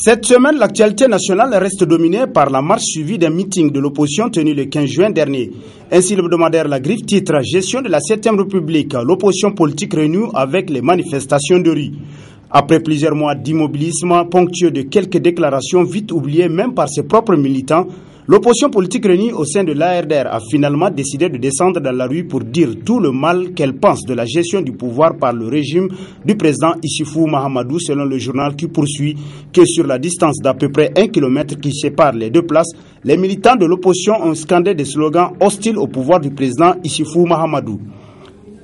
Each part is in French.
Cette semaine, l'actualité nationale reste dominée par la marche suivie d'un meeting de l'opposition tenu le 15 juin dernier. Ainsi, l'hebdomadaire La Griffe titre « Gestion de la 7e République, l'opposition politique réunie avec les manifestations de rue ». Après plusieurs mois d'immobilisme ponctueux de quelques déclarations vite oubliées même par ses propres militants, l'opposition politique réunie au sein de l'ARDR a finalement décidé de descendre dans la rue pour dire tout le mal qu'elle pense de la gestion du pouvoir par le régime du président Issoufou Mahamadou, selon le journal qui poursuit que sur la distance d'à peu près 1 kilomètre qui sépare les deux places, les militants de l'opposition ont scandé des slogans hostiles au pouvoir du président Issoufou Mahamadou.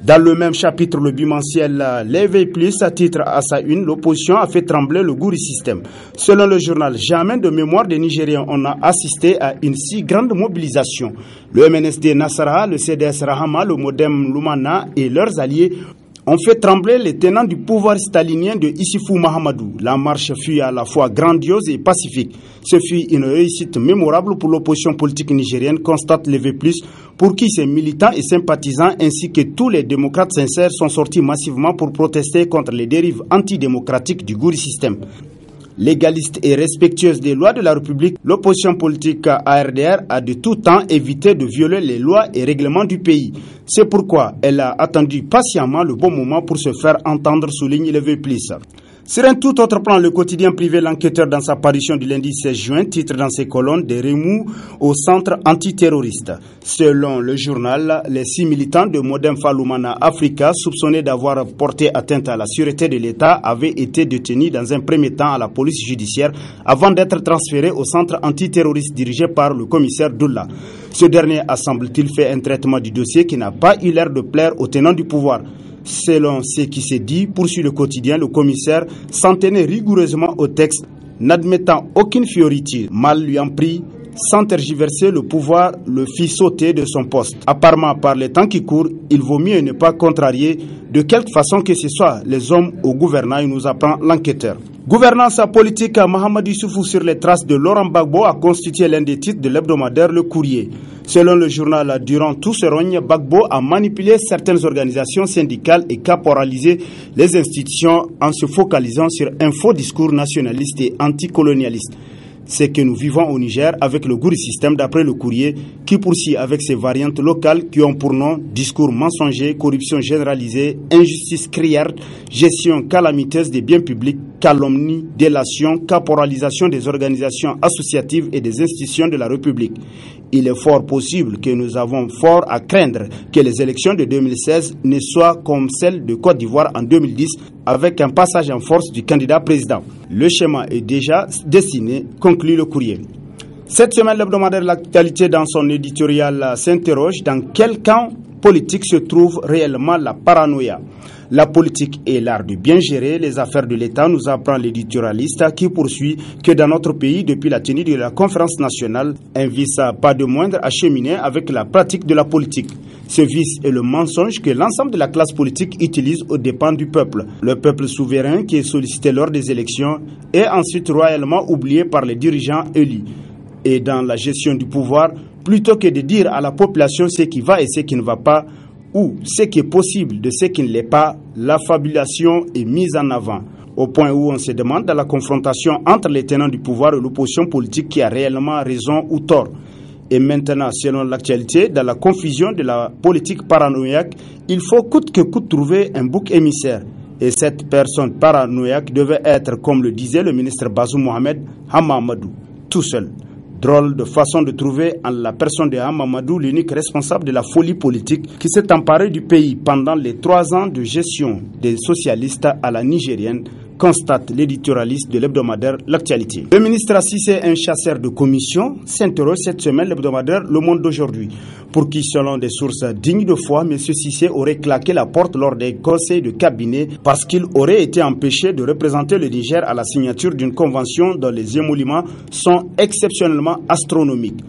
Dans le même chapitre, le bimensuel L'éveil plus titre à sa une, l'opposition a fait trembler le Gouri système. Selon le journal, jamais de mémoire des Nigériens on a assisté à une si grande mobilisation. Le MNSD Nassara, le CDS Rahama, le Modem Lumana et leurs alliés ont fait trembler les tenants du pouvoir stalinien de Issoufou Mahamadou. La marche fut à la fois grandiose et pacifique. Ce fut une réussite mémorable pour l'opposition politique nigérienne, constate l'EV+, pour qui ses militants et sympathisants ainsi que tous les démocrates sincères sont sortis massivement pour protester contre les dérives antidémocratiques du Gouri système. Légaliste et respectueuse des lois de la République, l'opposition politique ARDR a de tout temps évité de violer les lois et règlements du pays. C'est pourquoi elle a attendu patiemment le bon moment pour se faire entendre, souligne l'EV+. Sur un tout autre plan, le quotidien privé L'Enquêteur, dans sa parution du lundi 16 juin, titre dans ses colonnes des remous au centre antiterroriste. Selon le journal, les 6 militants de Modem Falumana Africa, soupçonnés d'avoir porté atteinte à la sûreté de l'État, avaient été détenus dans un premier temps à la police judiciaire avant d'être transférés au centre antiterroriste dirigé par le commissaire Doula. Ce dernier a, semble-t-il, fait un traitement du dossier qui n'a pas eu l'air de plaire aux tenants du pouvoir. Selon ce qui s'est dit, poursuit le quotidien, le commissaire s'en tenait rigoureusement au texte, n'admettant aucune fioriture. Mal lui en pris, sans tergiverser, le pouvoir le fit sauter de son poste. Apparemment, par les temps qui courent, il vaut mieux ne pas contrarier de quelque façon que ce soit les hommes au gouvernement, nous apprend l'enquêteur. Gouvernance politique, Mahamadou Issoufou sur les traces de Laurent Gbagbo a constitué l'un des titres de l'hebdomadaire Le Courrier. Selon le journal, durant tout ce règne, Gbagbo a manipulé certaines organisations syndicales et caporalisé les institutions en se focalisant sur un faux discours nationaliste et anticolonialiste. C'est que nous vivons au Niger avec le Gouri système, d'après Le Courrier, qui poursuit avec ses variantes locales qui ont pour nom discours mensonger, corruption généralisée, injustice criarde, gestion calamiteuse des biens publics, calomnie, délation, caporalisation des organisations associatives et des institutions de la République. Il est fort possible que nous avons fort à craindre que les élections de 2016 ne soient comme celles de Côte d'Ivoire en 2010, avec un passage en force du candidat président. Le schéma est déjà dessiné, conclut Le Courrier. Cette semaine, l'hebdomadaire L'Actualité, dans son éditorial, s'interroge dans quel camp politique se trouve réellement la paranoïa. La politique est l'art de bien gérer les affaires de l'État, nous apprend l'éditorialiste qui poursuit que dans notre pays, depuis la tenue de la conférence nationale, un vice pas de moindre a cheminé avec la pratique de la politique. Ce vice est le mensonge que l'ensemble de la classe politique utilise aux dépens du peuple. Le peuple souverain qui est sollicité lors des élections est ensuite royalement oublié par les dirigeants élus. Et dans la gestion du pouvoir, plutôt que de dire à la population ce qui va et ce qui ne va pas, ou ce qui est possible de ce qui ne l'est pas, l'affabulation est mise en avant, au point où on se demande dans la confrontation entre les tenants du pouvoir et l'opposition politique qui a réellement raison ou tort. Et maintenant, selon l'actualité, dans la confusion de la politique paranoïaque, il faut coûte que coûte trouver un bouc émissaire. Et cette personne paranoïaque devait être, comme le disait le ministre Bazoum Mohamed, Hamamadou, tout seul. Drôle de façon de trouver en la personne de Hamamadou l'unique responsable de la folie politique qui s'est emparée du pays pendant les 3 ans de gestion des socialistes à la nigérienne, constate l'éditorialiste de l'hebdomadaire L'Actualité. Le ministre Assissé, un chasseur de commission, s'interroge cette semaine l'hebdomadaire Le Monde d'aujourd'hui, pour qui, selon des sources dignes de foi, M. Cissé aurait claqué la porte lors des conseils de cabinet parce qu'il aurait été empêché de représenter le Niger à la signature d'une convention dont les émoluments sont exceptionnellement astronomiques.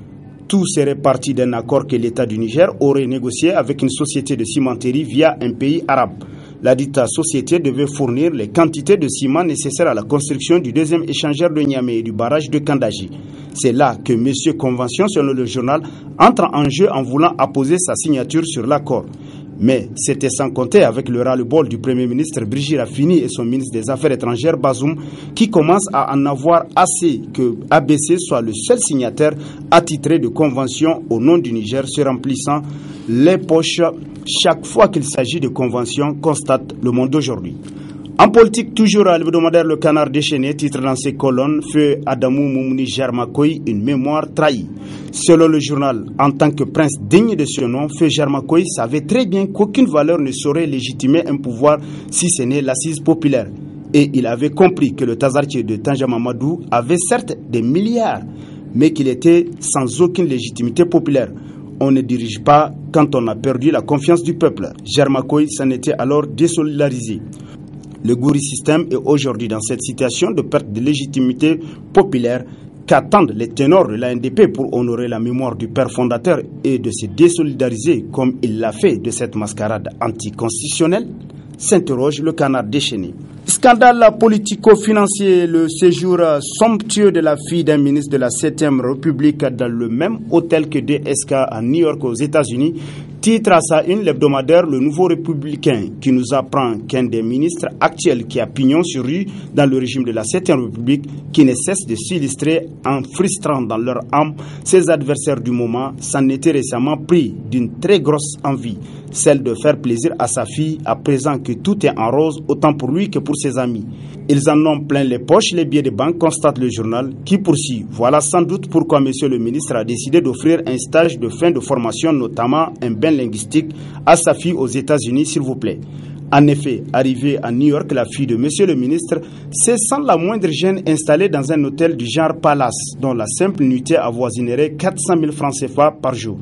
Tout serait parti d'un accord que l'État du Niger aurait négocié avec une société de cimenterie via un pays arabe. La dite société devait fournir les quantités de ciment nécessaires à la construction du deuxième échangeur de Niamey et du barrage de Kandaji. C'est là que M. Convention, selon le journal, entre en jeu en voulant apposer sa signature sur l'accord. Mais c'était sans compter avec le ras-le-bol du Premier ministre Brigitte Raffini et son ministre des Affaires étrangères Bazoum, qui commencent à en avoir assez que ABC soit le seul signataire attitré de conventions au nom du Niger, se remplissant les poches chaque fois qu'il s'agit de conventions, constate Le Monde d'aujourd'hui. En politique, toujours à l'hebdomadaire Le Canard déchaîné, titre dans ses colonnes « Feu Adamou Moumouni Germakoy, une mémoire trahie ». Selon le journal, en tant que prince digne de ce nom, Feu Germakoy savait très bien qu'aucune valeur ne saurait légitimer un pouvoir si ce n'est l'assise populaire. Et il avait compris que le Tazartier de Tanja Mamadou avait certes des milliards, mais qu'il était sans aucune légitimité populaire. On ne dirige pas quand on a perdu la confiance du peuple. Germakoy s'en était alors désolidarisé. Le Gouri système est aujourd'hui dans cette situation de perte de légitimité populaire qu'attendent les ténors de l'ANDP pour honorer la mémoire du père fondateur et de se désolidariser comme il l'a fait de cette mascarade anticonstitutionnelle, s'interroge Le Canard déchaîné. Scandale politico-financier, le séjour somptueux de la fille d'un ministre de la 7e République dans le même hôtel que DSK à New York aux États-Unis, titre à sa une l'hebdomadaire Le Nouveau Républicain, qui nous apprend qu'un des ministres actuels qui a pignon sur rue dans le régime de la 7e République, qui ne cesse de s'illustrer en frustrant dans leur âme ses adversaires du moment, s'en était récemment pris d'une très grosse envie, celle de faire plaisir à sa fille à présent que tout est en rose autant pour lui que pour ses amis. Ils en ont plein les poches, les billets de banque, constate le journal, qui poursuit. Voilà sans doute pourquoi monsieur le ministre a décidé d'offrir un stage de fin de formation, notamment un bain linguistique, à sa fille aux États-Unis, s'il vous plaît. En effet, arrivée à New York, la fille de monsieur le ministre s'est sans la moindre gêne installée dans un hôtel du genre Palace, dont la simple nuitée avoisinerait 400 000 francs CFA par jour.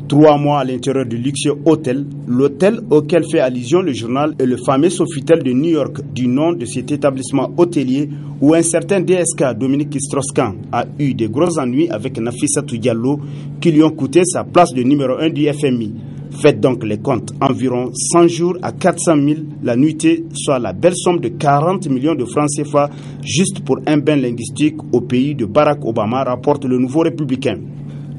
3 mois à l'intérieur du luxueux hôtel, l'hôtel auquel fait allusion le journal est le fameux Sofitel de New York, du nom de cet établissement hôtelier où un certain DSK, Dominique Strauss-Kahn, a eu de gros ennuis avec Nafissatou Diallo qui lui ont coûté sa place de numéro 1 du FMI. Faites donc les comptes, environ 100 jours à 400 000 la nuitée, soit la belle somme de 40 millions de francs CFA juste pour un bain linguistique au pays de Barack Obama, rapporte le Nouveau Républicain.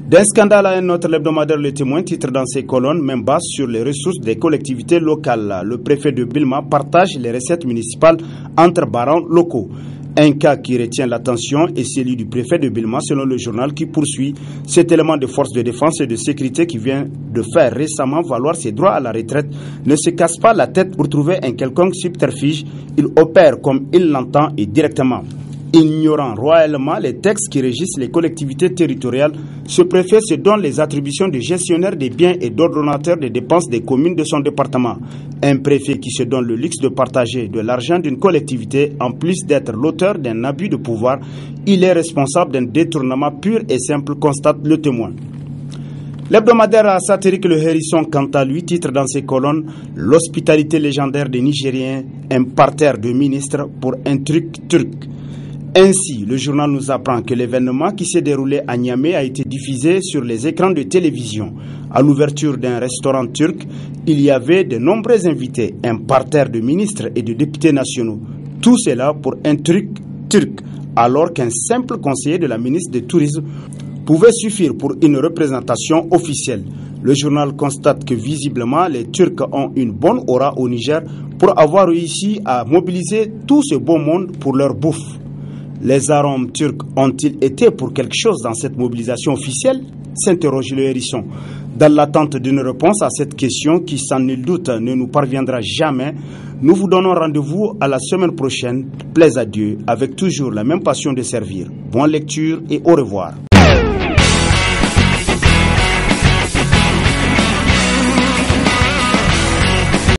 D'un scandale à un autre, l'hebdomadaire Le Témoin titre dans ses colonnes, même basse, sur les ressources des collectivités locales. Le préfet de Bilma partage les recettes municipales entre barons locaux. Un cas qui retient l'attention est celui du préfet de Bilma, selon le journal qui poursuit. Cet élément de force de défense et de sécurité qui vient de faire récemment valoir ses droits à la retraite ne se casse pas la tête pour trouver un quelconque subterfuge. Il opère comme il l'entend et directement. Ignorant royalement les textes qui régissent les collectivités territoriales, ce préfet se donne les attributions de gestionnaire des biens et d'ordonnateur des dépenses des communes de son département. Un préfet qui se donne le luxe de partager de l'argent d'une collectivité, en plus d'être l'auteur d'un abus de pouvoir, il est responsable d'un détournement pur et simple, constate Le Témoin. L'hebdomadaire satirique Le Hérisson, quant à lui, titre dans ses colonnes « L'hospitalité légendaire des Nigériens, un parterre de ministres pour un truc turc ». Ainsi, le journal nous apprend que l'événement qui s'est déroulé à Niamey a été diffusé sur les écrans de télévision. À l'ouverture d'un restaurant turc, il y avait de nombreux invités, un parterre de ministres et de députés nationaux. Tout cela pour un truc turc, alors qu'un simple conseiller de la ministre du Tourisme pouvait suffire pour une représentation officielle. Le journal constate que visiblement les Turcs ont une bonne aura au Niger pour avoir réussi à mobiliser tout ce beau monde pour leur bouffe. Les arômes turcs ont-ils été pour quelque chose dans cette mobilisation officielle? S'interroge Le Hérisson. Dans l'attente d'une réponse à cette question qui sans nul doute ne nous parviendra jamais, nous vous donnons rendez-vous à la semaine prochaine. Plaise à Dieu, avec toujours la même passion de servir. Bonne lecture et au revoir.